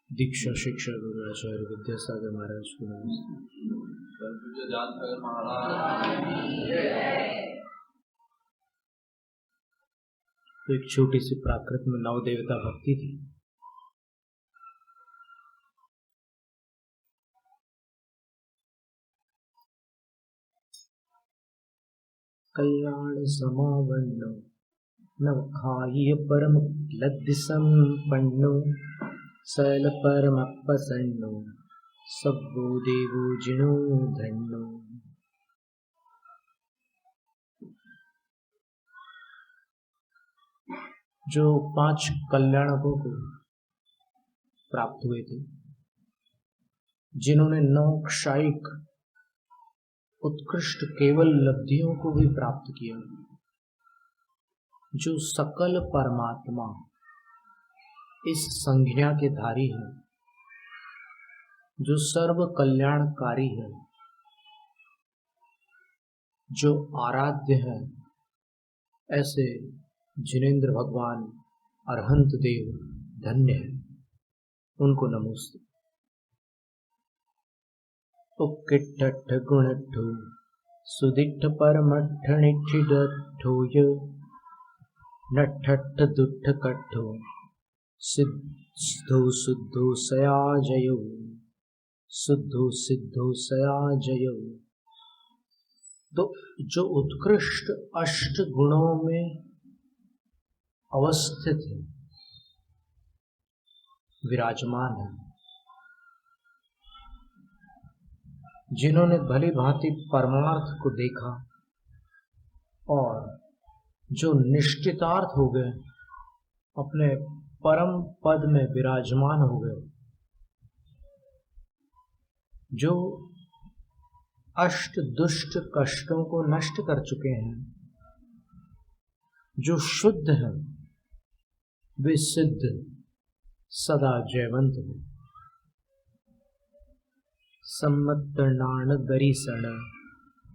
दीक्षा शिक्षा गुरु आचार्य विद्यासागर महाराज को तो एक छोटी सी प्राकृत में नव देवता भक्ति थी। कल्याण समावन्नो नवखाय परम लब्ध संपन्नो शैल परम प्रसन्नो सब्बो देवो जिनो धन्यो। जो 5 कल्याणकों को प्राप्त हुए थे, जिन्होंने 9 क्षायिक उत्कृष्ट केवल लब्धियों को भी प्राप्त किया, जो सकल परमात्मा इस संज्ञा के धारी है, जो सर्व कल्याणकारी है, जो आराध्य है, ऐसे जिनेंद्र भगवान अरहंत देव धन्य है, उनको नमोस्तु। उक्किट्ठ गुणठो सुदिट्ठ परमट्ठ निठिडठोय नठट्ठ दुट्ठ कट्ठो सिद्धो शुद्धो सयाजयो शुद्धो सिद्धो सयाजयो। तो जो उत्कृष्ट 8 गुणों में अवस्थित है, विराजमान है, जिन्होंने भली भांति परमार्थ को देखा और जो निश्चितार्थ हो गए, अपने परम पद में विराजमान हो गए, जो 8 दुष्ट कष्टों को नष्ट कर चुके हैं, जो शुद्ध है, वे सिद्ध सदा जयवंत है। सम्मत्तनाण गरीसण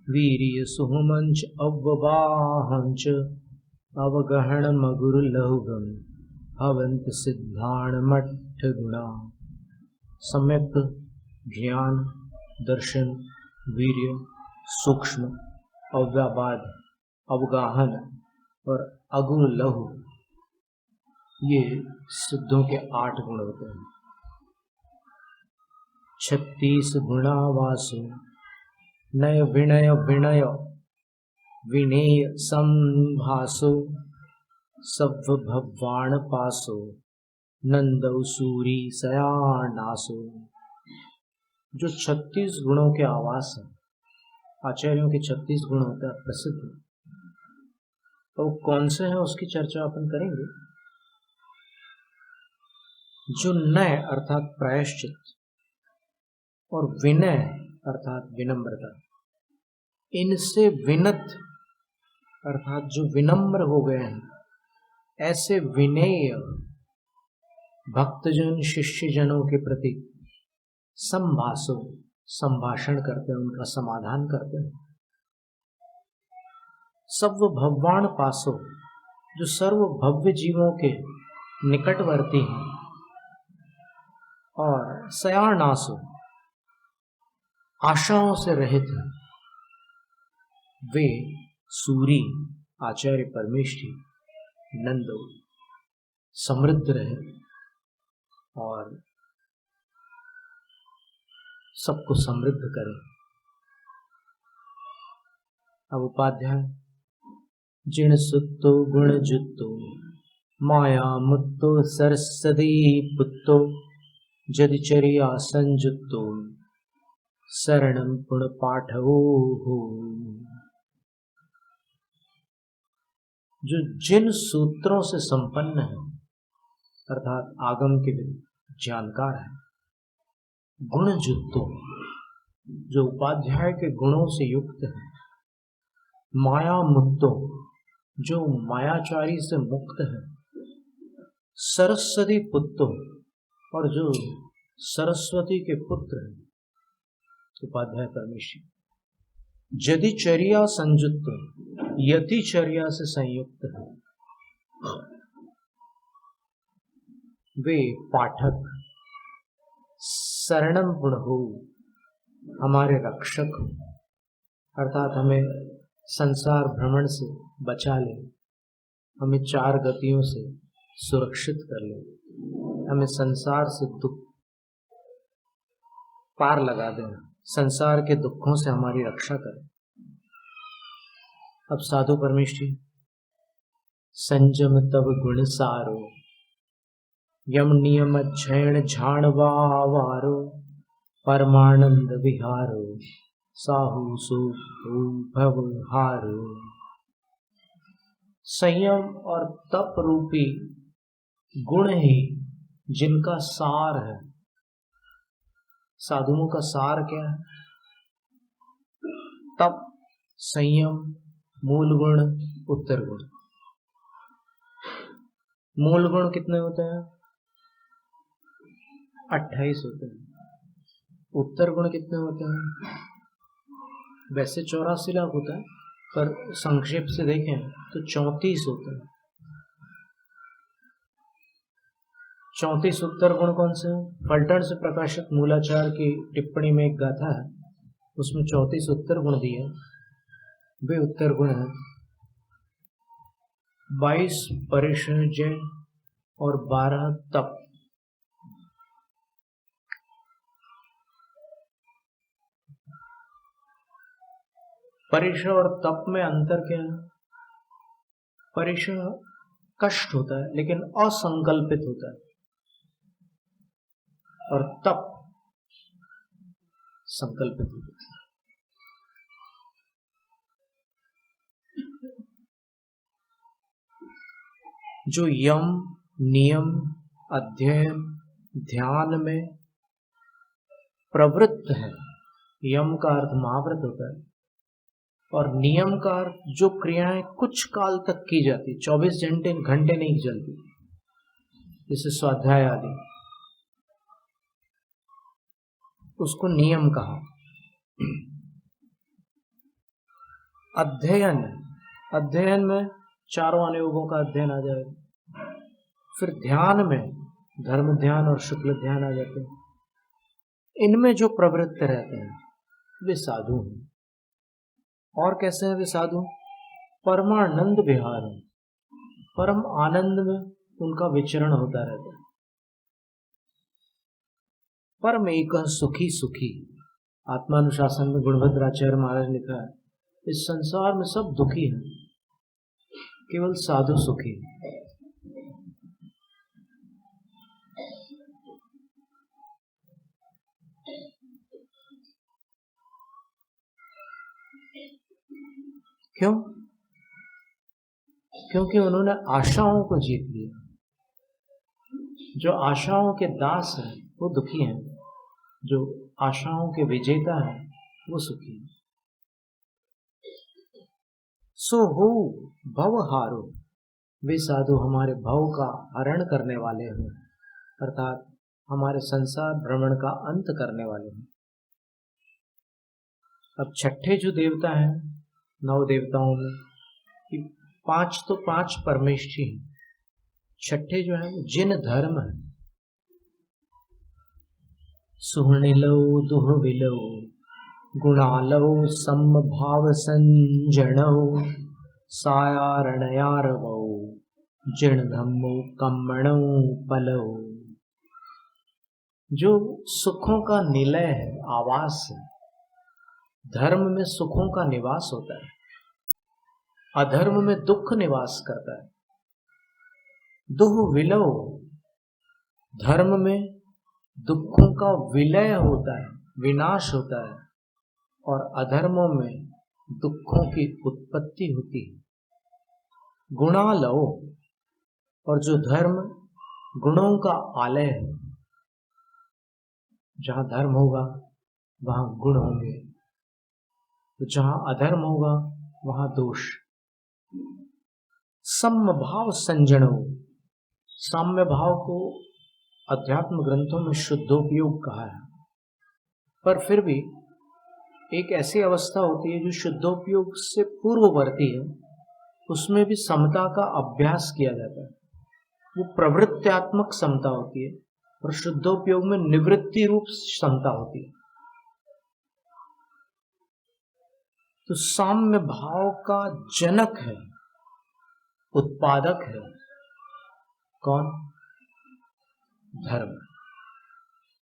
वीर्य सुहुमंच अव्वाहंच अवगहण मगुर लहुगम हवंत सिद्धाण मठ गुणा। सम्यक ज्ञान, दर्शन, वीर्य, सूक्ष्म, अव्याबाद, अवगाहन और अगुण लहु, ये सिद्धों के 8 गुण होते हैं। 36 गुणावासो नय विनय विनय विनेय संभासो सव्व भवान पासो नंदौ सूरी सयानासो। जो 36 गुणों के आवास है, आचार्यों के 36 गुण होते हैं प्रसिद्ध, तो कौन से हैं उसकी चर्चा अपन करेंगे। जो नय अर्थात प्रायश्चित और विनय अर्थात विनम्रता, इनसे विनत अर्थात जो विनम्र हो गए हैं, ऐसे विनेय भक्तजन शिष्यजनों के प्रति संभाषो संभाषण करते हैं, उनका समाधान करते हैं। सव्व भगवान पासो, जो सर्व भव्य जीवों के निकटवर्ती हैं, और सयानासो, आशाओं से रहित हैं, वे सूरी आचार्य परमेष्ठी नंदो समृद्ध रहे और सबको समृद्ध करें। अब उपाध्याय जिण सुत्तो गुण जुत्तो माया मुत्तो सरस्वती पुत्तो जदिचर्या संजुत्तो शरणम पुण पाठवो हो। जो जिन सूत्रों से संपन्न है, अर्थात आगम के जानकार है, गुण जुत्तो, जो उपाध्याय के गुणों से युक्त है, माया मुक्तो, जो मायाचारी से मुक्त है, सरस्वती पुत्रो, और जो सरस्वती के पुत्र है, उपाध्याय परमेश्वर, जदिचर्या संयुक्त, यतिचर्या से संयुक्त है, वे पाठक शरणम पुनः, हमारे रक्षक हो, अर्थात हमें संसार भ्रमण से बचा ले, हमें 4 गतियों से सुरक्षित कर ले, हमें संसार से दुख पार लगा देना, संसार के दुखों से हमारी रक्षा करें। अब साधु परमेष्ठी, संजम तब गुण सारो, यम नियम क्षण झाणवारो, परमानंद विहारो, साहु सुखो भव हारो। संयम और तप रूपी गुण ही जिनका सार है। साधुओं का सार क्या है? तप, संयम, मूल गुण, उत्तर गुण। मूल गुण कितने होते हैं? 28 होते हैं। उत्तर गुण कितने होते हैं? वैसे 84 लाख होता है, पर संक्षेप से देखें तो 34 होते हैं। 34 उत्तर गुण कौन से हैं? फलटन से प्रकाशित मूलाचार की टिप्पणी में एक गाथा है, उसमें 34 उत्तर गुण दिए। वे उत्तर गुण हैं 22 परिशय और 12 तप। परिशय और तप में अंतर क्या है? परिशय कष्ट होता है लेकिन असंकल्पित होता है, और तप संकल्पित होता है। जो यम, नियम, अध्ययन, ध्यान में प्रवृत्त है, यम का अर्थ महाव्रत होता है, और नियम का अर्थ जो क्रियाएं कुछ काल तक की जाती, 24 घंटे नहीं चलती, जैसे स्वाध्याय आदि, उसको नियम कहा। अध्ययन में चारों अनुयोगों का अध्ययन आ जाएगा। फिर ध्यान में धर्म ध्यान और शुक्ल ध्यान आ जाते हैं। इनमें जो प्रवृत्त रहते हैं वे साधु हैं। और कैसे हैं वे साधु? परमानंद विहार है, परम आनंद में उनका विचरण होता रहता है। परम एक सुखी सुखी। आत्मानुशासन में गुणभद्राचार्य महाराज लिखा है, इस संसार में सब दुखी हैं, केवल साधु सुखी। क्यों? क्योंकि उन्होंने आशाओं को जीत लिया। जो आशाओं के दास हैं वो दुखी हैं, जो आशाओं के विजेता हैं वो सुखी हैं। सो हो भव हारो, वे साधु हमारे भव का हरण करने वाले हैं, अर्थात हमारे संसार भ्रमण का अंत करने वाले हैं। अब छठे जो देवता हैं 9 देवताओं में, 5 तो 5 परमेष्ठी हैं। छठे जो है जिन धर्म है, सुहृणिलो दुहविलो गुणालो समभाव संजनो सायारणयारवो जिण धम्मो कम्मणो पलो। जो सुखों का निलय है, आवास है। धर्म में सुखों का निवास होता है, अधर्म में दुख निवास करता है। दुह विलव, धर्म में दुखों का विलय होता है, विनाश होता है, और अधर्मों में दुखों की उत्पत्ति होती है। गुणालव, और जो धर्म गुणों का आलय है, जहां धर्म होगा वहां गुण होंगे, तो जहां अधर्म होगा वहां दोष। समभाव संजनो, साम्य भाव को अध्यात्म ग्रंथों में शुद्धोपयोग कहा है, पर फिर भी एक ऐसी अवस्था होती है जो शुद्धोपयोग से पूर्ववर्ती है, उसमें भी समता का अभ्यास किया जाता है। वो प्रवृत्त्यात्मक समता होती है, और शुद्धोपयोग में निवृत्ति रूप समता होती है। तो साम्य भाव का जनक है, उत्पादक है कौन? धर्म।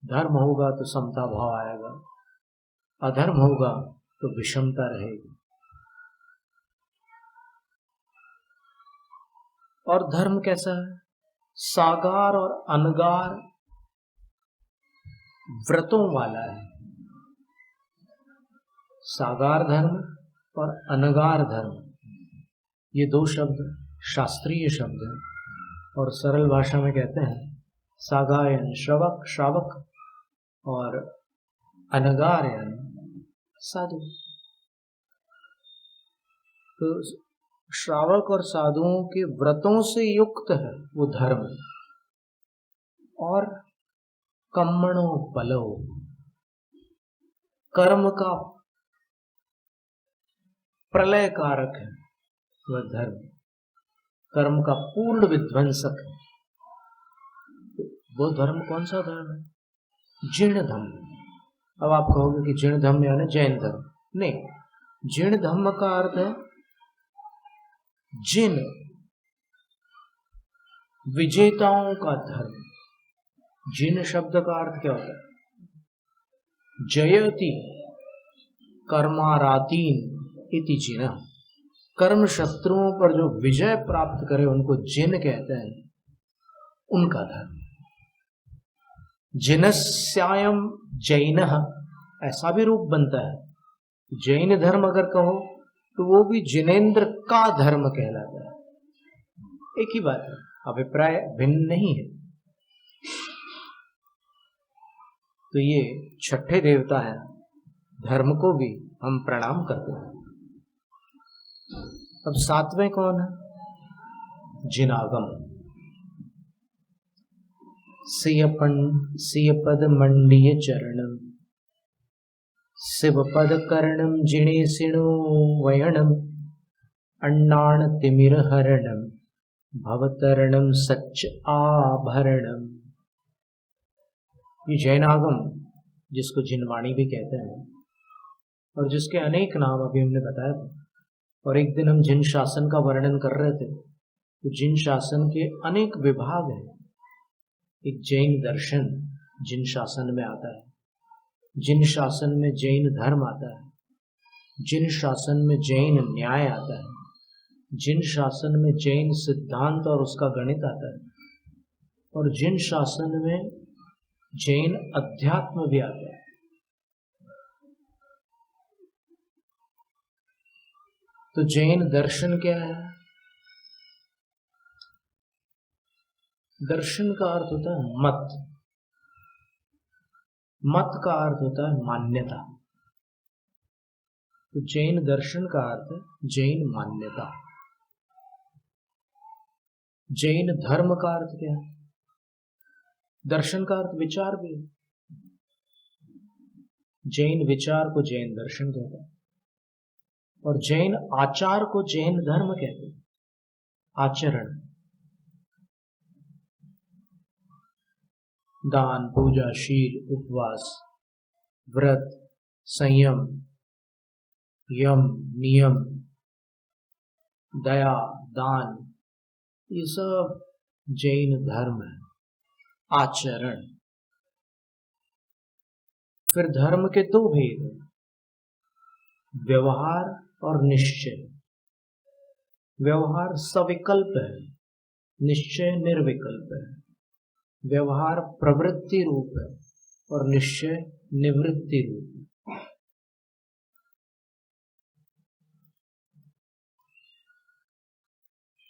धर्म होगा तो समता भाव आएगा, अधर्म होगा तो विषमता रहेगी। और धर्म कैसा है? सागार और अनगार व्रतों वाला है। सागार धर्म और अनगार धर्म, ये दो शब्द शास्त्रीय शब्द हैं और सरल भाषा में कहते हैं सागायन श्रावक श्रावक और अनगारयन साधु। तो श्रावक और साधुओं के व्रतों से युक्त है वो धर्म। और कर्मणो बलो, कर्म का प्रलय कारक है वह धर्म, कर्म का पूर्ण विध्वंसक है। वो धर्म कौन सा धर्म है? जीर्ण धर्म। अब आप कहोगे कि जीर्ण धर्म यानी जैन धर्म, नहीं, जीर्ण धर्म का अर्थ है जिन विजेताओं का धर्म। जिन शब्द का अर्थ क्या होता है? जयति कर्मारातीन इति जिन, कर्म शत्रुओं पर जो विजय प्राप्त करे उनको जिन कहते हैं, उनका धर्म। जिनस्यायम जैनः, ऐसा भी रूप बनता है। जैन धर्म अगर कहो तो वो भी जिनेंद्र का धर्म कहलाता है। एक ही बात है, अभिप्राय भिन्न नहीं है। तो ये छठे देवता है, धर्म को भी हम प्रणाम करते हैं। अब सातवें कौन है? जिनागम। सियपद मंडीय चरणम शिवपद कर्णम जिनेसिणो वयणम अन्नाण तिमिर हरणम भवतरणम सच्च आभरणम। ये जैनागम, जिसको जिनवाणी भी कहते हैं और जिसके अनेक नाम अभी हमने बताया था। और एक दिन हम जिन शासन का वर्णन कर रहे थे, तो जिन शासन के अनेक विभाग हैं। एक जैन दर्शन जिन शासन में आता है, जिन शासन में जैन धर्म आता है, जिन शासन में जैन न्याय आता है, जिन शासन में जैन सिद्धांत और उसका गणित आता है, और जिन शासन में जैन अध्यात्म भी आता है। तो जैन दर्शन क्या है? दर्शन का अर्थ होता है मत। मत का अर्थ होता है मान्यता। तो जैन दर्शन का अर्थ है जैन मान्यता। जैन धर्म का अर्थ क्या है? दर्शन का अर्थ विचार भी है। जैन विचार को जैन दर्शन कहते हैं और जैन आचार को जैन धर्म कहते हैं। आचरण, दान, पूजा, शील, उपवास, व्रत, संयम, यम, नियम, दया, दान, ये सब जैन धर्म है। आचरण। फिर धर्म के दो भेद हैं, व्यवहार और निश्चय। व्यवहार सविकल्प है, निश्चय निर्विकल्प है। व्यवहार प्रवृत्ति रूप है और निश्चय निवृत्ति रूप है।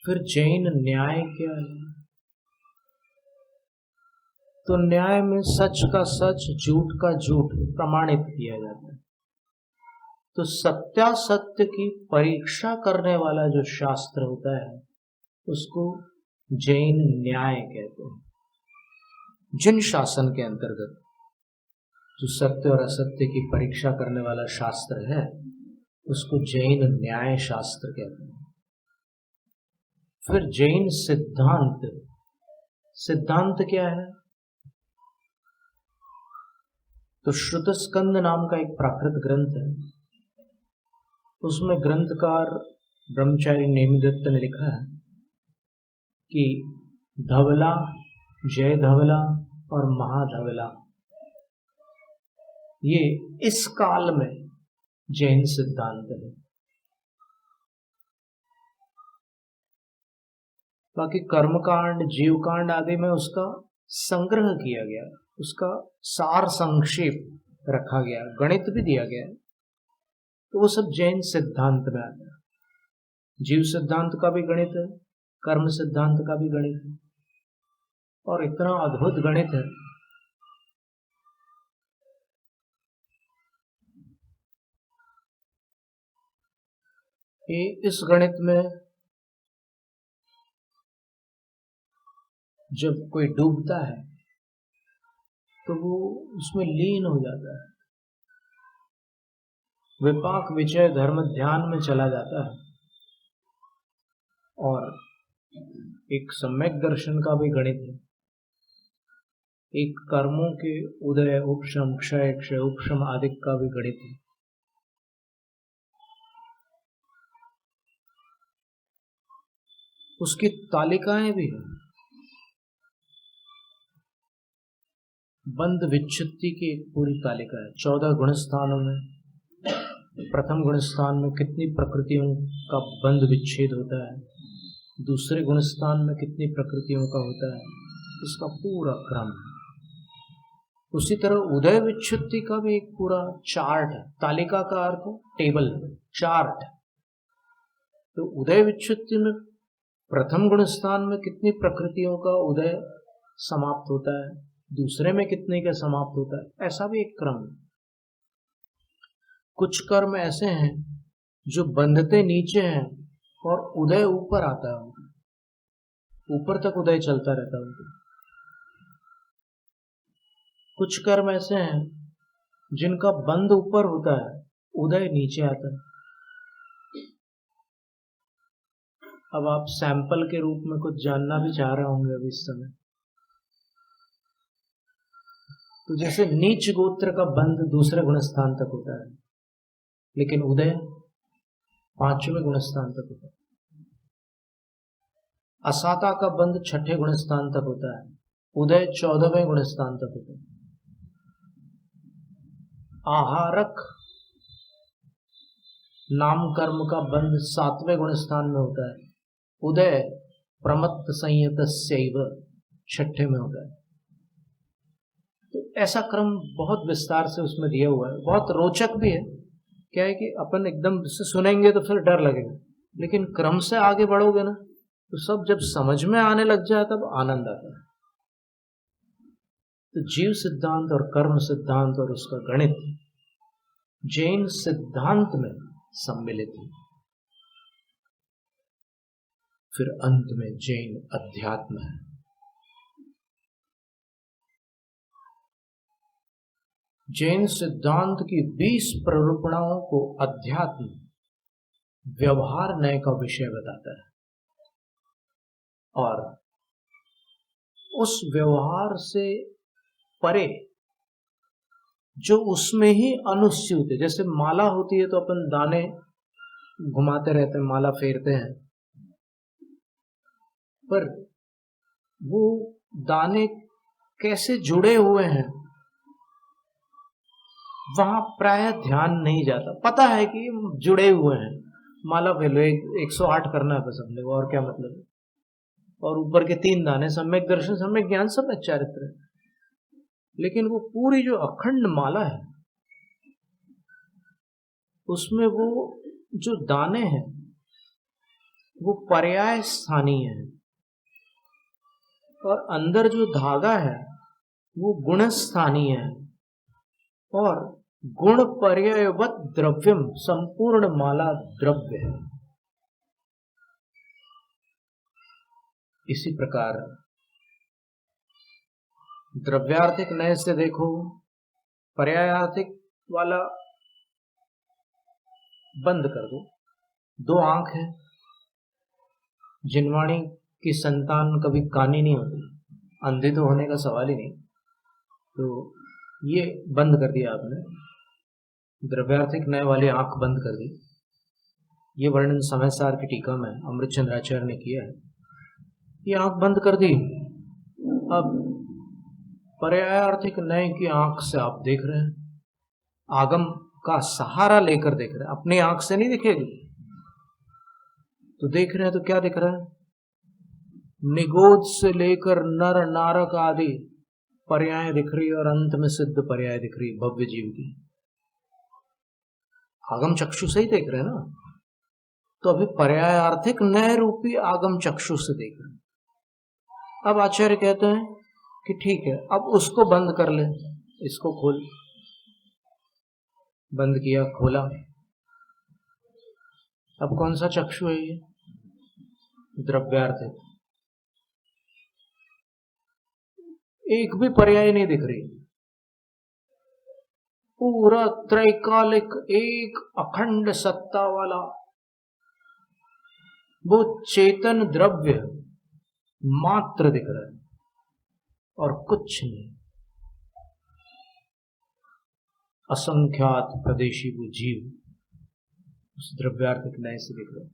फिर जैन न्याय क्या है? तो न्याय में सच का सच, झूठ का झूठ प्रमाणित किया जाता है। तो सत्यासत्य की परीक्षा करने वाला जो शास्त्र होता है उसको जैन न्याय कहते हैं। जिन शासन के अंतर्गत जो सत्य और असत्य की परीक्षा करने वाला शास्त्र है उसको जैन न्याय शास्त्र कहते हैं। फिर जैन सिद्धांत। सिद्धांत क्या है? तो श्रुतस्कंद नाम का एक प्राकृत ग्रंथ है, उसमें ग्रंथकार ब्रह्मचारी नेमिदत्त ने लिखा है कि धवला, जय धवला और महाधवला ये इस काल में जैन सिद्धांत है। बाकी कर्मकांड, जीवकांड आदि में उसका संग्रह किया गया, उसका सार संक्षेप रखा गया, गणित भी दिया गया, तो वो सब जैन सिद्धांत में आता है। जीव सिद्धांत का भी गणित है, कर्म सिद्धांत का भी गणित है, और इतना अद्भुत गणित है कि इस गणित में जब कोई डूबता है तो वो उसमें लीन हो जाता है, विपाक विचय धर्म ध्यान में चला जाता है, और एक सम्यक दर्शन का भी गणित है, एक कर्मों के उदय, उपशम, क्षय, क्षय उपशम आदि का भी गणित है। उसकी तालिकाएं भी हैं, बंध विच्छित्ति की एक पूरी तालिका है। 14 गुण स्थानों में प्रथम गुण स्थान में कितनी प्रकृतियों का बंध विच्छेद होता है, दूसरे गुण स्थान में कितनी प्रकृतियों का होता है, इसका पूरा क्रम है। उसी तरह उदय विच्छित्ति का भी एक पूरा चार्ट है। तालिका का अर्थ टेबल, चार्ट। तो उदय विच्छित्ति में प्रथम गुण स्थान में कितनी प्रकृतियों का उदय समाप्त होता है, दूसरे में कितने का समाप्त होता है, ऐसा भी एक क्रम है। कुछ कर्म ऐसे हैं जो बंधते नीचे हैं और उदय ऊपर आता है, ऊपर तक उदय चलता रहता है उनका। कुछ कर्म ऐसे हैं जिनका बंध ऊपर होता है, उदय नीचे आता है। अब आप सैंपल के रूप में कुछ जानना भी चाह रहे होंगे अभी इस समय, तो जैसे नीच गोत्र का बंध दूसरे गुण स्थान तक होता है, लेकिन उदय 5वें गुण स्थान तक होता है। असाता का बंध 6ठे गुण स्थान तक होता है, उदय 14वें गुण स्थान तक होता है। आहारक नाम कर्म का बंध 7वें गुण स्थान में होता है, उदय प्रमत्त संयतस्यैव 6ठे में होता है। तो ऐसा क्रम बहुत विस्तार से उसमें दिया हुआ है, बहुत रोचक भी है। क्या है कि अपन एकदम से सुनेंगे तो फिर डर लगेगा, लेकिन क्रम से आगे बढ़ोगे ना तो सब जब समझ में आने लग जाए तब आनंद आता है। तो जीव सिद्धांत और कर्म सिद्धांत और उसका गणित जैन सिद्धांत में सम्मिलित है। फिर अंत में जैन अध्यात्म है। जैन सिद्धांत की 20 प्ररूपणाओं को अध्यात्म व्यवहार नय का विषय बताता है, और उस व्यवहार से परे जो उसमें ही अनुस्यूत है, जैसे माला होती है तो अपन दाने घुमाते रहते हैं, माला फेरते हैं, पर वो दाने कैसे जुड़े हुए हैं वहां प्राय ध्यान नहीं जाता। पता है कि जुड़े हुए हैं, माला फेलो 108 करना है बस अपने को, और क्या मतलब है। और ऊपर के 3 दाने सम्यक दर्शन, सम्यक ज्ञान, सम्यक चारित्र, लेकिन वो पूरी जो अखंड माला है उसमें वो जो दाने हैं वो पर्याय स्थानीय है, और अंदर जो धागा है वो गुण स्थानीय है, और गुण पर्यायवत द्रव्यम संपूर्ण माला द्रव्य है। इसी प्रकार द्रव्यार्थिक नय से देखो, पर्यायार्थिक वाला बंद कर दो। 2 आंख है, जिनवाणी की संतान कभी कानी नहीं होती, अंधे तो होने का सवाल ही नहीं। तो ये बंद कर दिया आपने, द्रव्यार्थिक नय वाली आंख बंद कर दी। ये वर्णन समय सार की टीका में अमृत चंद्राचार्य ने किया है। ये आंख बंद कर दी, अब पर्यायार्थिक नय की आंख से आप देख रहे हैं, आगम का सहारा लेकर देख रहे हैं, अपनी आंख से नहीं दिखेगी। तो देख रहे हैं तो क्या दिख रहा है? निगोद से लेकर नर नारक आदि पर्याय दिख रही और अंत में सिद्ध पर्याय दिख रही भव्य जीव की। आगम चक्षु से ही देख रहे हैं ना, तो अभी पर्यायार्थिक नय रूपी आगम चक्षु से देख रहे हैं। अब आचार्य कहते हैं कि ठीक है, अब उसको बंद कर ले, इसको खोल। बंद किया, खोला। अब कौन सा चक्षु है ये? द्रव्यार्थिक। एक भी पर्याय नहीं दिख रही, पूरा त्रैकालिक एक अखंड सत्ता वाला वो चेतन द्रव्य मात्र दिख रहा है और कुछ नहीं। असंख्यात प्रदेशी वो जीव उस द्रव्यार्थिक नय से दिख रहा है।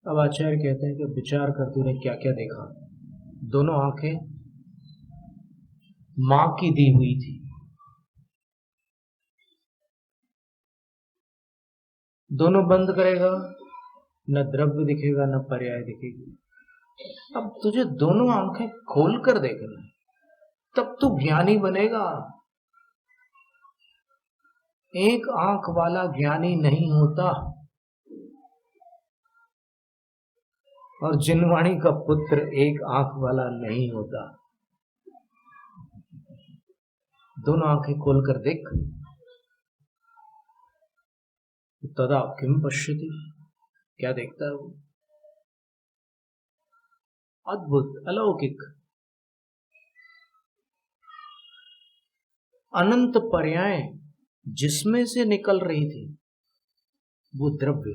अब आचार्य कहते हैं कि विचार कर तूने क्या क्या देखा। दोनों आंखें मां की दी हुई थी, दोनों बंद करेगा, न द्रव्य दिखेगा न पर्याय दिखेगी। अब तुझे दोनों आंखें खोलकर देखना, तब तू ज्ञानी बनेगा। एक आंख वाला ज्ञानी नहीं होता, और जिनवाणी का पुत्र एक आंख वाला नहीं होता। दोनों आंखें खोलकर देख। तदा किम पश्यति, क्या देखता है वो? अद्भुत, अलौकिक, अनंत पर्याय जिसमें से निकल रही थी वो द्रव्य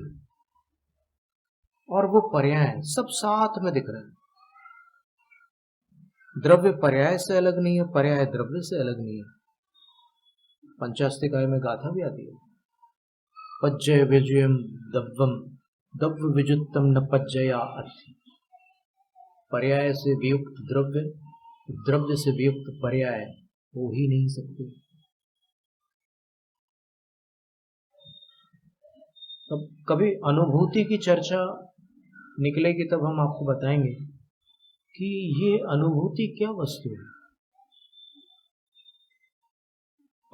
और वो पर्याय सब साथ में दिख रहे हैं। द्रव्य पर्याय से अलग नहीं है, पर्याय द्रव्य से अलग नहीं है। पंचास्तिकाय में गाथा भी आती है, पज्जय विजयम दव्वम दव्य विजुत्तम न पज्जया अर्थ। पर्याय से वियुक्त द्रव्य, द्रव्य से वियुक्त पर्याय हो ही नहीं सकते। तब कभी अनुभूति की चर्चा निकलेगी तब हम आपको बताएंगे कि ये अनुभूति क्या वस्तु है।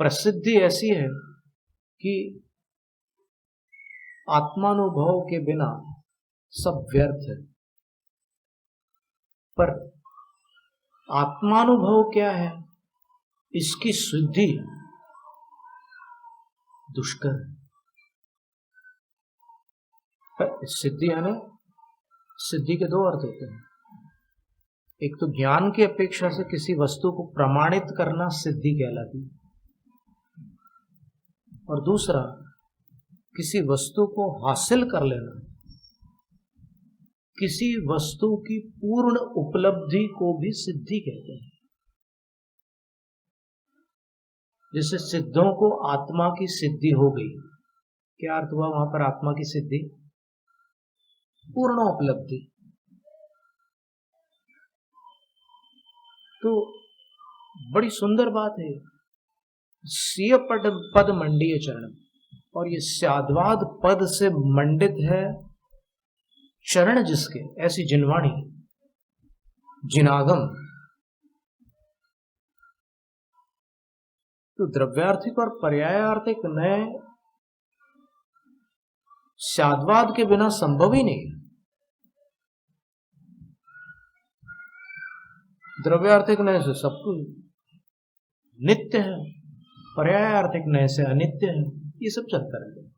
प्रसिद्धि ऐसी है कि आत्मानुभव के बिना सब व्यर्थ है, पर आत्मानुभव क्या है इसकी सिद्धि दुष्कर है। सिद्धि है ना, सिद्धि के दो अर्थ होते हैं। एक तो ज्ञान की अपेक्षा से किसी वस्तु को प्रमाणित करना सिद्धि कहलाती है, और दूसरा किसी वस्तु को हासिल कर लेना, किसी वस्तु की पूर्ण उपलब्धि को भी सिद्धि कहते हैं। जैसे सिद्धों को आत्मा की सिद्धि हो गई, क्या अर्थ हुआ वहां पर आत्मा की सिद्धि? पूर्ण उपलब्धि। तो बड़ी सुंदर बात है, सीय पद मंडीय चरण, और ये स्याद्वाद पद से मंडित है चरण जिसके, ऐसी जिनवाणी, जिनागम। तो द्रव्यार्थिक और पर्यायार्थिक नय स्याद्वाद के बिना संभव ही नहीं। द्रव्यार्थिक नय से सब कुछ नित्य है, पर्यायार्थिक नय से अनित्य है। ये सब चलता रहता है,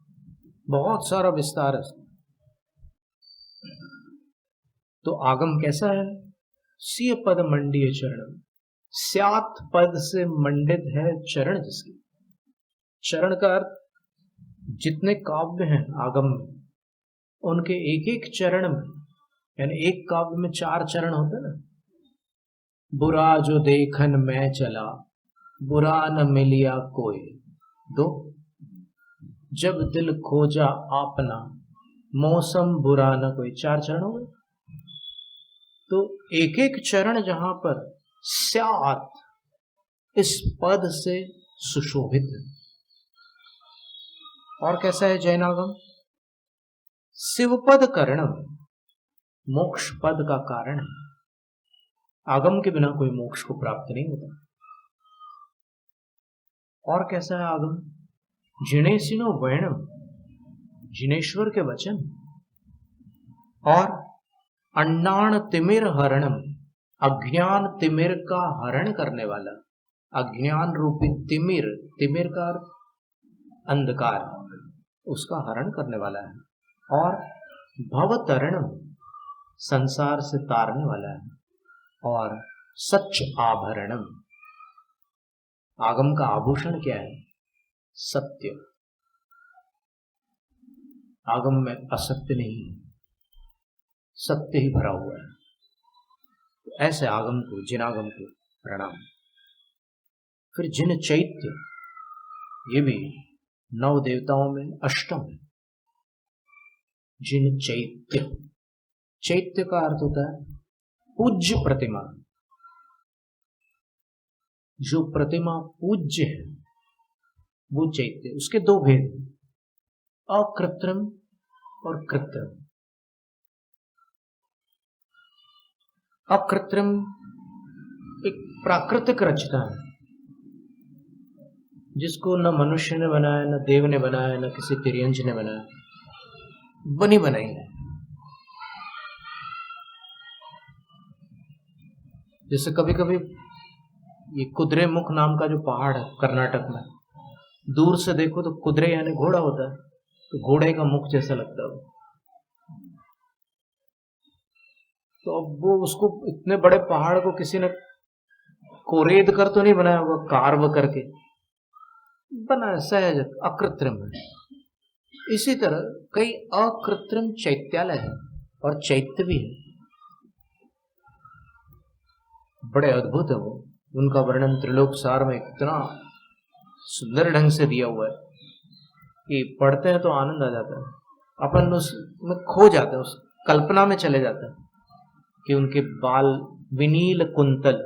बहुत सारा विस्तार है। तो आगम कैसा है? सीय पद मंडीय चरण, स्यात पद से मंडित है चरण जिसकी। चरण का अर्थ जितने काव्य हैं आगम में, उनके एक एक चरण में, यानी एक काव्य में 4 चरण होते हैं ना, बुरा जो देखन मैं चला, बुरा न मिलिया कोई। दो, जब दिल खोजा आपना, मौसम बुरा न कोई। 4 चरण हो गए। तो एक एक चरण जहां पर स्यात इस पद से सुशोभित है। और कैसा है जैनागम? शिवपद करणम, मोक्ष पद का कारण है। आगम के बिना कोई मोक्ष को प्राप्त नहीं होता। और कैसा है आगम? जिनेसिनो वैणम, जिनेश्वर के वचन। और अन्नान तिमिर हरणम, अज्ञान तिमिर का हरण करने वाला। अज्ञान रूपी तिमिर, तिमिर का अंधकार, उसका हरण करने वाला है। और भवतरणम, संसार से तारने वाला है। और सच आभरणम, आगम का आभूषण क्या है? सत्य। आगम में असत्य नहीं है, सत्य ही भरा हुआ है। तो ऐसे आगम को, जिनागम को प्रणाम। फिर जिन चैत्य, ये भी 9 देवताओं में अष्टम है। जिन चैत्य, चैत्य का अर्थ होता है पूज्य प्रतिमा। जो प्रतिमा पूज्य है वो चैत्य। उसके 2 भेद, अकृत्रिम और कृत्रिम। अकृत्रिम एक प्राकृतिक रचना है, जिसको न मनुष्य ने बनाया, न देव ने बनाया, न किसी तिर्यंज ने बनाया, बनी बनाई है। जैसे कभी कभी ये कुद्रे मुख नाम का जो पहाड़ है कर्नाटक में, दूर से देखो तो कुद्रे यानी घोड़ा होता है, तो घोड़े का मुख जैसा लगता है। तो अब वो उसको इतने बड़े पहाड़ को किसी ने कोरेद कर तो नहीं बनाया होगा, कार्व करके बना, सहज अकृत्रिम है। इसी तरह कई अकृत्रिम चैत्यालय है और चैत्य भी है, बड़े अद्भुत है वो। उनका वर्णन त्रिलोक सार में इतना सुंदर ढंग से दिया हुआ है कि पढ़ते हैं तो आनंद आ जाता है। अपन उसमें खो जाते हैं, उस कल्पना में चले जाते हैं कि उनके बाल विनील कुंतल।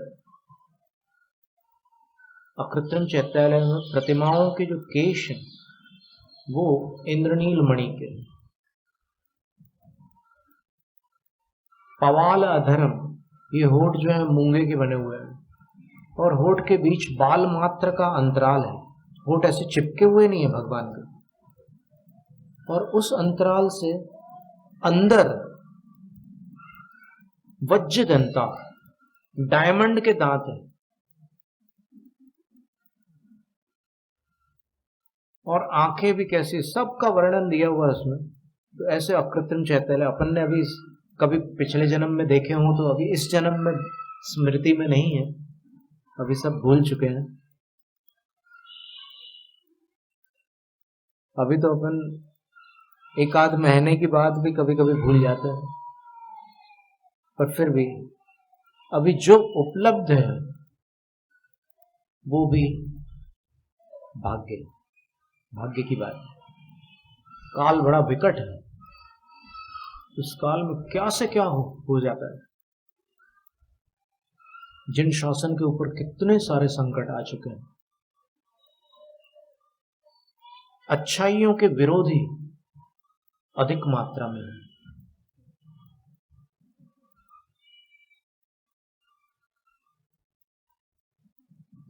अकृत्रिम चैत्यालय में प्रतिमाओं के जो केश हैं वो इंद्रनील मणि के। पवाल अधरम, ये होठ जो है मूंगे के बने हुए हैं, और होठ के बीच बाल मात्र का अंतराल है। होठ ऐसे चिपके हुए नहीं है भगवान के, और उस अंतराल से अंदर वज्र दंता, डायमंड के दांत है। और आंखें भी कैसी, सबका वर्णन दिया हुआ है उसमें। तो ऐसे अकृत्रिम चैत्यालय अपन ने अभी कभी पिछले जन्म में देखे हों तो अभी इस जन्म में स्मृति में नहीं है, अभी सब भूल चुके हैं। अभी तो अपन 1 आध महीने की बात भी कभी कभी भूल जाते हैं, पर फिर भी अभी जो उपलब्ध है वो भी भाग्य की बात। काल बड़ा विकट है, इस काल में क्या से क्या हो जाता है। जिन शासन के ऊपर कितने सारे संकट आ चुके हैं, अच्छाइयों के विरोधी अधिक मात्रा में है।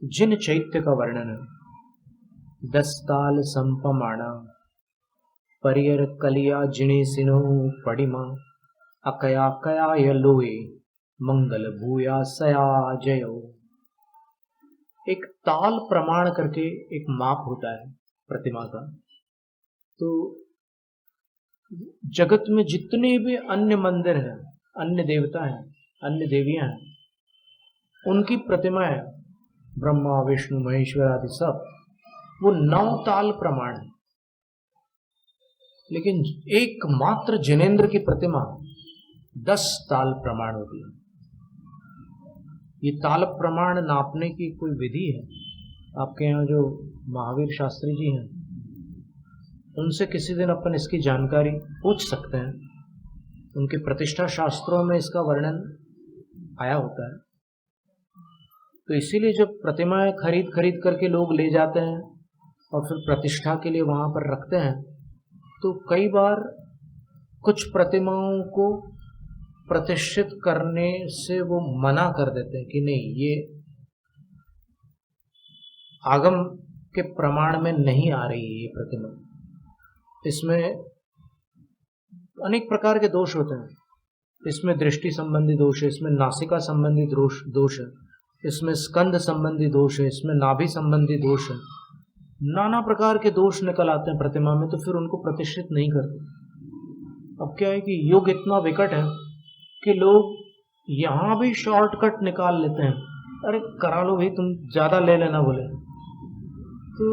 जिन चैत्य का वर्णन है, 10 ताल संपमाणा, परियर कलिया जिने सिनो पडिमा, अकया कया यलोए, मंगल भूया सया जयो। एक ताल प्रमाण करके एक माप होता है प्रतिमा का। तो जगत में जितने भी अन्य मंदिर हैं, अन्य देवता हैं, अन्य देवियां हैं, उनकी प्रतिमाएं ब्रह्मा विष्णु महेश्वर आदि सब वो 9 ताल प्रमाण है। लेकिन एकमात्र जिनेंद्र की प्रतिमा 10 ताल प्रमाण होती है। ये ताल प्रमाण नापने की कोई विधि है? आपके यहाँ जो महावीर शास्त्री जी हैं, उनसे किसी दिन अपन इसकी जानकारी पूछ सकते हैं। उनके प्रतिष्ठा शास्त्रों में इसका वर्णन आया होता है। तो इसीलिए जब प्रतिमाएं खरीद खरीद करके लोग ले जाते हैं और फिर प्रतिष्ठा के लिए वहां पर रखते हैं, तो कई बार कुछ प्रतिमाओं को प्रतिष्ठित करने से वो मना कर देते हैं कि नहीं, ये आगम के प्रमाण में नहीं आ रही है ये प्रतिमा, इसमें अनेक प्रकार के दोष होते हैं। इसमें दृष्टि संबंधी दोष है, इसमें नासिका संबंधी दोष है, इसमें स्कंद संबंधी दोष है, इसमें नाभि संबंधी दोष है, नाना प्रकार के दोष निकल आते हैं प्रतिमा में, तो फिर उनको प्रतिष्ठित नहीं करते। अब क्या है कि युग इतना विकट है कि लोग यहां भी शॉर्टकट निकाल लेते हैं। अरे करा लो भाई, तुम ज्यादा ले लेना बोले। तो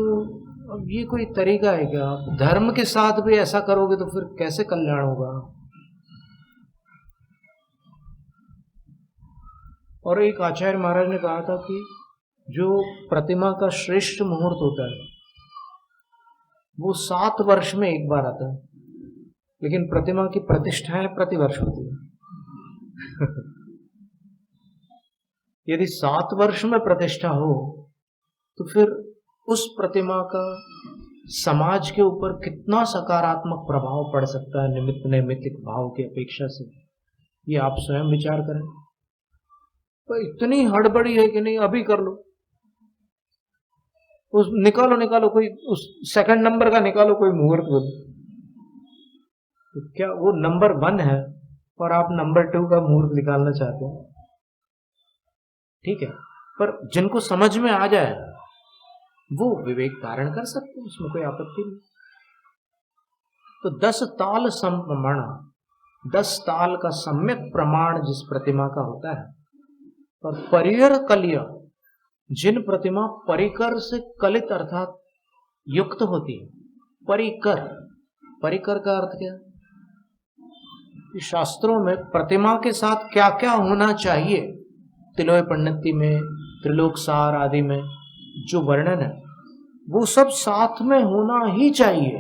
अब ये कोई तरीका है क्या? धर्म के साथ भी ऐसा करोगे तो फिर कैसे कल्याण होगा? और एक आचार्य महाराज ने कहा था कि जो प्रतिमा का श्रेष्ठ मुहूर्त होता है वो 7 वर्ष में एक बार आता है, लेकिन प्रतिमा की प्रतिष्ठाएं प्रतिवर्ष होती है। यदि 7 वर्ष में प्रतिष्ठा हो तो फिर उस प्रतिमा का समाज के ऊपर कितना सकारात्मक प्रभाव पड़ सकता है निमित्त नैमित्तिक भाव की अपेक्षा से, ये आप स्वयं विचार करें। तो इतनी हड़बड़ी है कि नहीं, अभी कर लो, उस निकालो कोई उस सेकंड नंबर का निकालो कोई मुहूर्त बोलो। तो क्या वो नंबर 1 है और आप नंबर 2 का मुहूर्त निकालना चाहते हैं? ठीक है, पर जिनको समझ में आ जाए वो विवेक धारण कर सकते हैं, उसमें कोई आपत्ति नहीं। तो 10 ताल संप्रमाण, 10 ताल का सम्यक प्रमाण जिस प्रतिमा का होता है, और परिकर कलिया, जिन प्रतिमा परिकर से कलित अर्थात युक्त होती है। परिकर का अर्थ क्या है? शास्त्रों में प्रतिमा के साथ क्या क्या होना चाहिए, तिलोय पंडिती में, त्रिलोक सार आदि में जो वर्णन है वो सब साथ में होना ही चाहिए।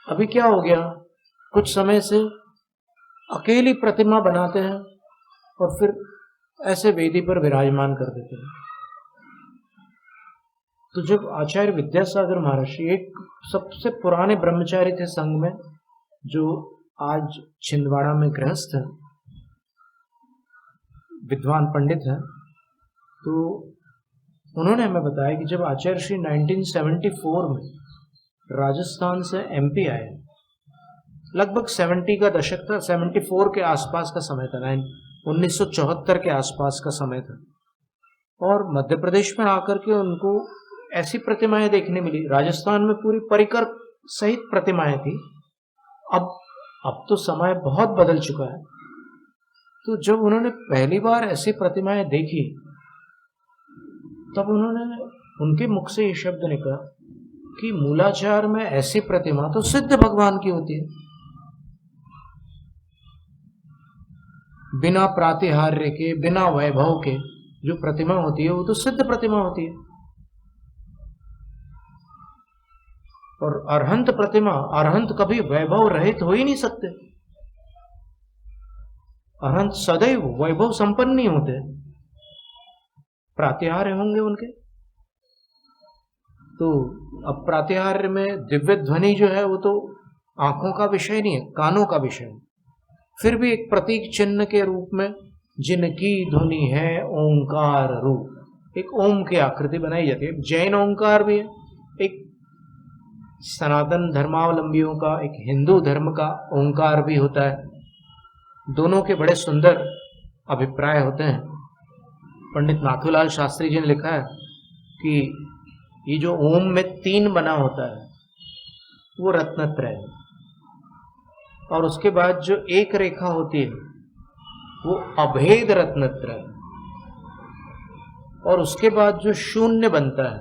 अभी क्या हो गया, कुछ समय से अकेली प्रतिमा बनाते हैं और फिर ऐसे वेदी पर विराजमान कर देते हैं। तो जब आचार्य विद्यासागर महर्षि, एक सबसे पुराने ब्रह्मचारी थे संघ में, जो आज छिंदवाड़ा में गृहस्थ है, विद्वान पंडित है, तो उन्होंने हमें बताया कि जब आचार्य श्री 1974 में राजस्थान से एमपी आए, लगभग 70 का दशक था, 74 के आसपास का समय था, 1974 के आसपास का समय था, और मध्य प्रदेश में आकर के उनको ऐसी प्रतिमाएं देखने मिली। राजस्थान में पूरी परिकर सहित प्रतिमाएं थी। अब तो समय बहुत बदल चुका है। तो जब उन्होंने पहली बार ऐसी प्रतिमाएं देखी तब उन्होंने उनके मुख से ये शब्द निकला कि मूलाचार में ऐसी प्रतिमा तो सिद्ध भगवान की होती है, बिना प्रातिहार्य के, बिना वैभव के जो प्रतिमा होती है वो तो सिद्ध प्रतिमा होती है। और अरहंत प्रतिमा, अरहंत कभी वैभव रहित हो ही नहीं सकते। अरहंत सदैव वैभव संपन्न नहीं होते, प्रातिहार्य होंगे उनके। तो अब प्रातिहार्य में दिव्य ध्वनि जो है वो तो आंखों का विषय नहीं है, कानों का विषय है। फिर भी एक प्रतीक चिन्ह के रूप में जिनकी ध्वनि है ओंकार रूप, एक ओम की आकृति बनाई जाती है। जैन ओंकार भी है, एक सनातन धर्मावलंबियों का, एक हिंदू धर्म का ओंकार भी होता है। दोनों के बड़े सुंदर अभिप्राय होते हैं। पंडित नाथूलाल शास्त्री जी ने लिखा है कि ये जो ओम में 3 बना होता है वो रत्नत्रय है, और उसके बाद जो एक रेखा होती है वो अभेद रत्नत्रय, और उसके बाद जो शून्य बनता है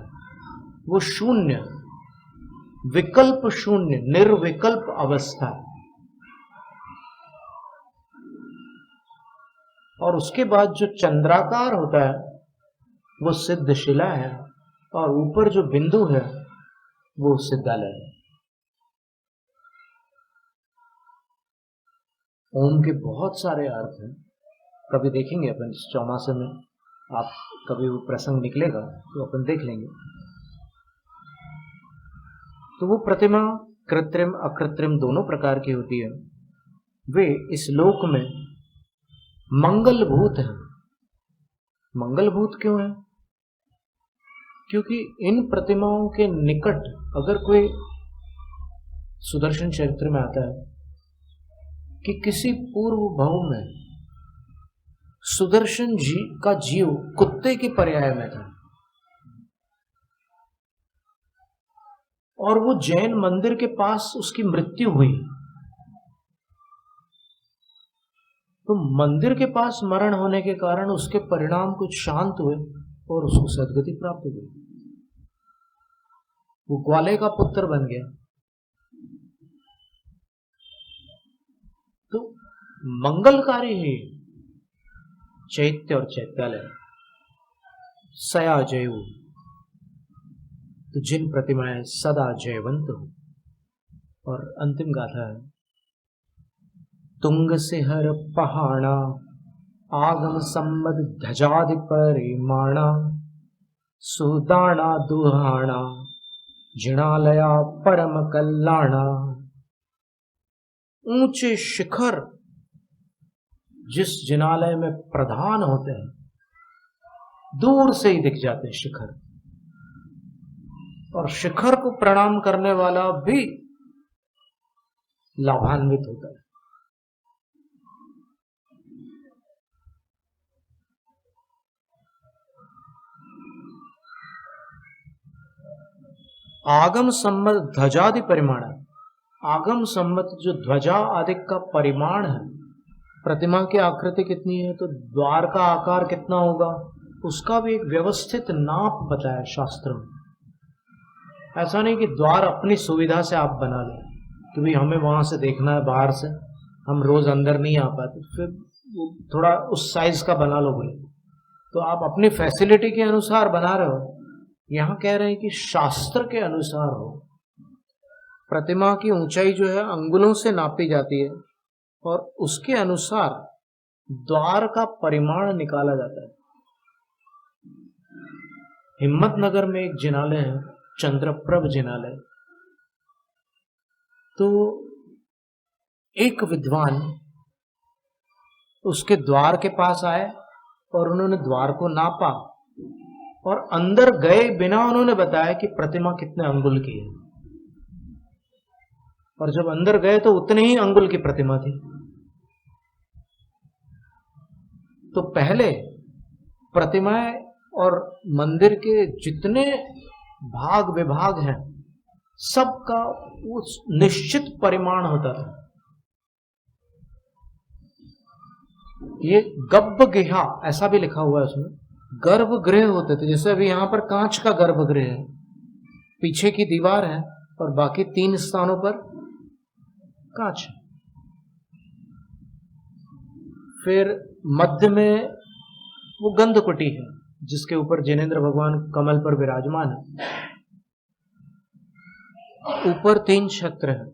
वो शून्य, विकल्प शून्य, निर्विकल्प अवस्था। और उसके बाद जो चंद्राकार होता है वो सिद्ध शिला है, और ऊपर जो बिंदु है वो सिद्धालय है। ओम के बहुत सारे अर्थ हैं, कभी देखेंगे अपन इस चौमासे में, आप कभी वो प्रसंग निकलेगा तो अपन देख लेंगे। तो वो प्रतिमा कृत्रिम अकृत्रिम दोनों प्रकार की होती है। वे इस लोक में मंगलभूत है। मंगलभूत क्यों है? क्योंकि इन प्रतिमाओं के निकट अगर कोई, सुदर्शन चरित्र में आता है कि किसी पूर्व भाव में सुदर्शन जी का जीव कुत्ते के पर्याय में था, और वो जैन मंदिर के पास उसकी मृत्यु हुई, तो मंदिर के पास मरण होने के कारण उसके परिणाम कुछ शांत हुए और उसको सद्गति प्राप्त हुई। वो ग्वाले का पुत्र बन गया। तो मंगलकारी है चैत्य और चैत्यालय। सया जयु, तो जिन प्रतिमाएं सदा जयवंत हो। और अंतिम गाथा है, तुंग से हर पहाड़ा आगम सम्मद ध्वजादि परिमाणा सुदाना दुहाना जिणालया परम कल्याणा। ऊंचे शिखर जिस जिनालय में प्रधान होते हैं, दूर से ही दिख जाते हैं शिखर, और शिखर को प्रणाम करने वाला भी लाभान्वित होता है। आगम सम्मत ध्वजादि परिमाण, आगम सम्मत जो ध्वजा आदि का परिमाण है, प्रतिमा की आकृति कितनी है तो द्वार का आकार कितना होगा, उसका भी एक व्यवस्थित नाप बताया शास्त्र में। ऐसा नहीं कि द्वार अपनी सुविधा से आप बना लें कि भाई हमें वहां से देखना है बाहर से, हम रोज अंदर नहीं आ पाते, फिर थोड़ा उस साइज का बना लो बोले, तो आप अपनी फैसिलिटी के अनुसार बना रहे हो। यहां कह रहे हैं कि शास्त्र के अनुसार हो। प्रतिमा की ऊंचाई जो है अंगुलों से नापी जाती है और उसके अनुसार द्वार का परिमाण निकाला जाता है। हिम्मतनगर में एक जिनालय है, चंद्रप्रभ जिनालय। तो एक विद्वान उसके द्वार के पास आए और उन्होंने द्वार को नापा, और अंदर गए बिना उन्होंने बताया कि प्रतिमा कितने अंगुल की है। और जब अंदर गए तो उतने ही अंगुल की प्रतिमा थी। तो पहले प्रतिमाएं और मंदिर के जितने भाग विभाग हैं, सबका उस निश्चित परिमाण होता था। ये गब्बगेहा ऐसा भी लिखा हुआ है उसमें, गर्भगृह होते थे। जैसे अभी यहां पर कांच का गर्भगृह है, पीछे की दीवार है और बाकी 3 स्थानों पर कांच है। फिर मध्य में वो गंधकुटी है जिसके ऊपर जिनेंद्र भगवान कमल पर विराजमान है। ऊपर 3 छत्र है।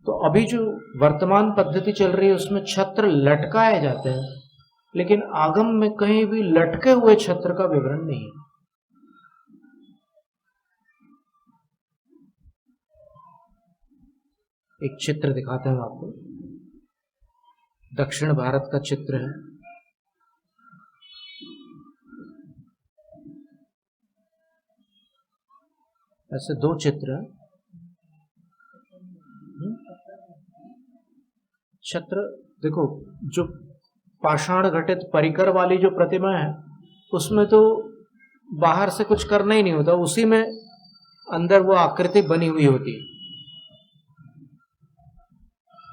तो अभी जो वर्तमान पद्धति चल रही है उसमें छत्र लटकाए जाते हैं, लेकिन आगम में कहीं भी लटके हुए छत्र का विवरण नहीं है। एक चित्र दिखाते हैं आपको, दक्षिण भारत का चित्र है। ऐसे 2 चित्र हैं। छत्र देखो, जो पाषाण घटित परिकर वाली जो प्रतिमा है उसमें तो बाहर से कुछ करना ही नहीं होता, उसी में अंदर वो आकृति बनी हुई होती है।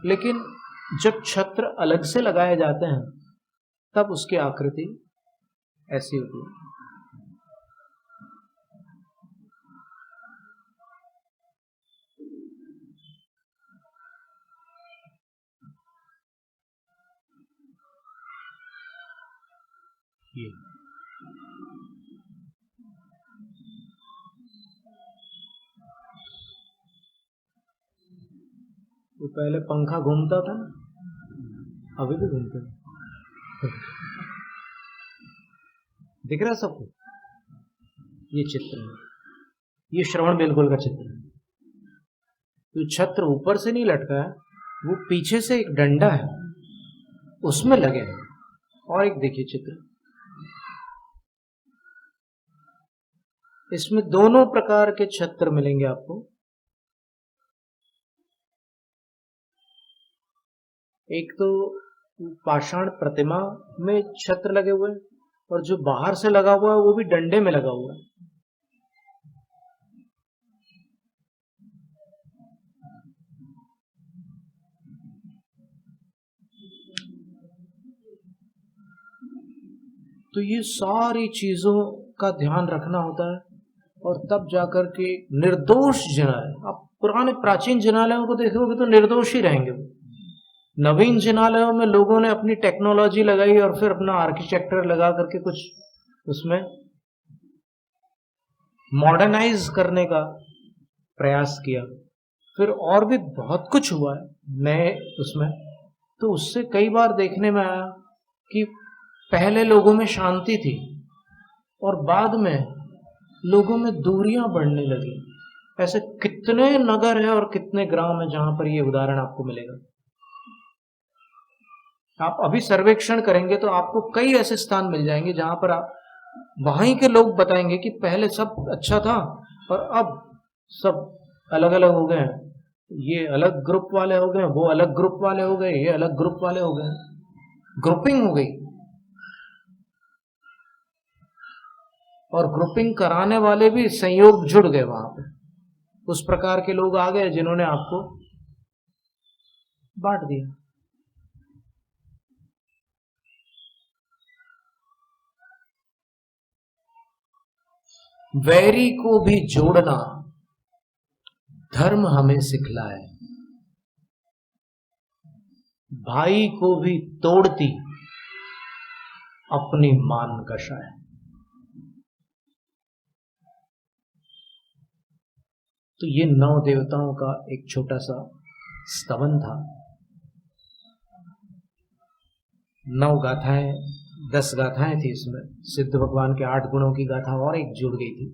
लेकिन जब छत्र अलग से लगाए जाते हैं तब उसकी आकृति ऐसी होती है। ये तो पहले पंखा घूमता था, अभी भी घूमता है। दिख रहा है सबको? ये चित्र है, ये श्रवण बेलगोल का चित्र है। तो छत्र ऊपर से नहीं लटका है, वो पीछे से एक डंडा है उसमें लगे हैं। और एक देखिए चित्र, इसमें दोनों प्रकार के छत्र मिलेंगे आपको। एक तो पाषाण प्रतिमा में छत्र लगे हुए हैं, और जो बाहर से लगा हुआ है वो भी डंडे में लगा हुआ है। तो ये सारी चीजों का ध्यान रखना होता है, और तब जाकर के निर्दोष जिनालय, आप पुराने प्राचीन जिनालयों को देखोगे तो निर्दोष ही रहेंगे। नवीन जिनालयों में लोगों ने अपनी टेक्नोलॉजी लगाई और फिर अपना आर्किटेक्चर लगा करके कुछ उसमें मॉडर्नाइज करने का प्रयास किया, फिर और भी बहुत कुछ हुआ है नए उसमें। तो उससे कई बार देखने में आया कि पहले लोगों में शांति थी और बाद में लोगों में दूरियां बढ़ने लगी। ऐसे कितने नगर है और कितने ग्राम है जहां पर ये उदाहरण आपको मिलेगा। आप अभी सर्वेक्षण करेंगे तो आपको कई ऐसे स्थान मिल जाएंगे जहां पर आप वहीं के लोग बताएंगे कि पहले सब अच्छा था और अब सब अलग अलग हो गए हैं। ये अलग ग्रुप वाले हो गए, वो अलग ग्रुप वाले हो गए, ये अलग ग्रुप वाले हो गए, ग्रुपिंग हो गई। और ग्रुपिंग कराने वाले भी संयोग जुड़ गए वहां पे। उस प्रकार के लोग आ गए जिन्होंने आपको बांट दिया। वैरी को भी जोड़ना धर्म हमें सिखलाए, भाई को भी तोड़ती अपनी मान कषाय। तो ये 9 देवताओं का एक छोटा सा स्तवन था। 9 गाथाएं, 10 गाथाएं थी इसमें। सिद्ध भगवान के 8 गुणों की गाथा और एक जुड़ गई थी।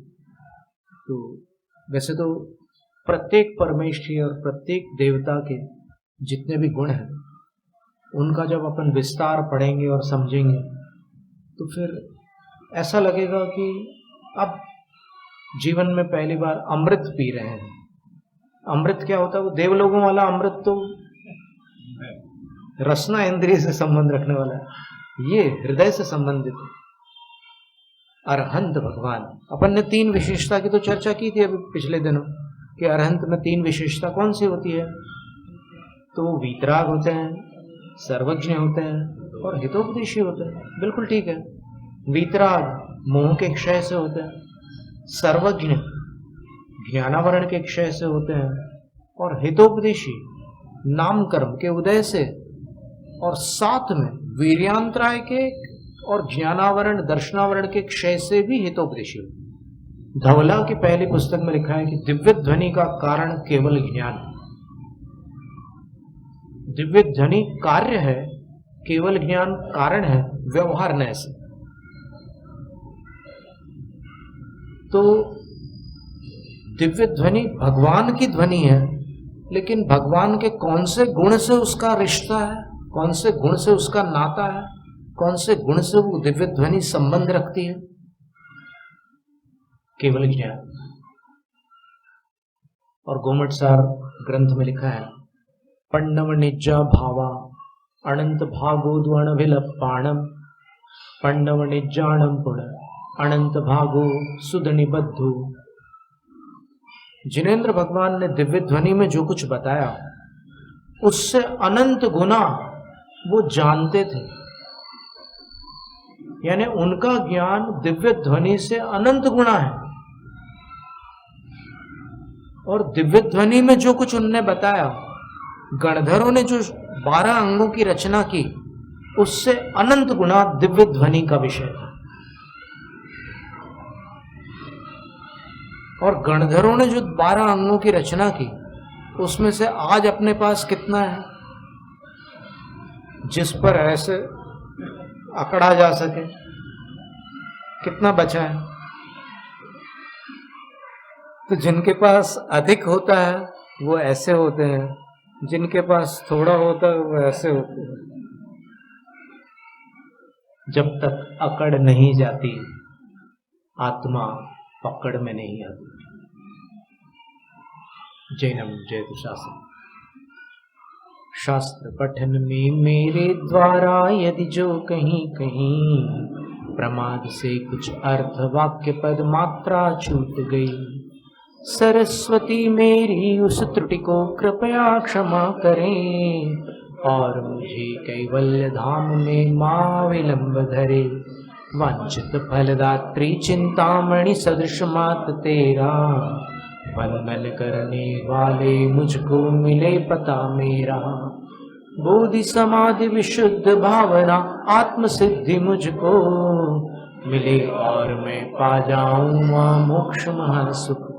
तो वैसे तो प्रत्येक परमेश्वरी और प्रत्येक देवता के जितने भी गुण हैं उनका जब अपन विस्तार पढ़ेंगे और समझेंगे तो फिर ऐसा लगेगा कि अब जीवन में पहली बार अमृत पी रहे हैं। अमृत क्या होता है? वो देवलोगों वाला अमृत तो रसना इंद्रिय से संबंध रखने वाला है, ये हृदय से संबंधित है। अरहंत भगवान, अपन ने 3 विशेषता की तो चर्चा की थी अभी पिछले दिनों कि अरहंत में 3 विशेषता कौन सी होती है। तो वो वीतराग होते हैं, सर्वज्ञ होते हैं और हितोपदेशी होते हैं। बिल्कुल ठीक है। वीतराग मोह के क्षय से होते हैं, सर्वज्ञ ज्ञानावरण के क्षय से होते हैं और हितोपदेशी नाम कर्म के उदय से, और साथ में वीर्यांतराय के और ज्ञानावरण दर्शनावरण के क्षय से भी हितोपदेशी होते हैं। धवला की पहली पुस्तक में लिखा है कि दिव्य ध्वनि का कारण केवल ज्ञान, दिव्य ध्वनि कार्य है, केवल ज्ञान कारण है, व्यवहार न से। तो दिव्य ध्वनि भगवान की ध्वनि है, लेकिन भगवान के कौन से गुण से उसका रिश्ता है, कौन से गुण से उसका नाता है, कौन से गुण से वो दिव्य ध्वनि संबंध रखती है, केवल ज्ञान। और गोमटसार ग्रंथ में लिखा है पंडव निज्जा भावा अनंत भागो द्वणभिलपाणम पंडव निज्जाणम पुण अनंत भागो सुदनिबद्धु। जिनेंद्र भगवान ने दिव्य ध्वनि में जो कुछ बताया उससे अनंत गुना वो जानते थे, यानी उनका ज्ञान दिव्य ध्वनि से अनंत गुना है। और दिव्य ध्वनि में जो कुछ उनने बताया, गणधरों ने जो 12 अंगों की रचना की उससे अनंत गुना दिव्य ध्वनि का विषय था। और गणधरों ने जो 12 अंगों की रचना की, उसमें से आज अपने पास कितना है जिस पर ऐसे अकड़ा जा सके? कितना बचा है? तो जिनके पास अधिक होता है वो ऐसे होते हैं, जिनके पास थोड़ा होता है वो ऐसे होते हैं। जब तक अकड़ नहीं जाती, आत्मा पकड़ में नहीं आती। जैनम जयतु शास्त्र। शास्त्र पठन में मेरे द्वारा यदि जो कहीं कहीं प्रमाद से कुछ अर्थ वाक्य पद मात्रा छूट गई, सरस्वती मेरी उस त्रुटि को कृपया क्षमा करें और मुझे कैवल्य धाम में मां विलंब धरे। वंचित फलदात्री चिंतामणि सदृश मात तेरा, वंदन करने वाले मुझको मिले पता मेरा। बोधि समाधि विशुद्ध भावना आत्म सिद्धि मुझको मिले और मैं पा जाऊं मोक्ष महासुख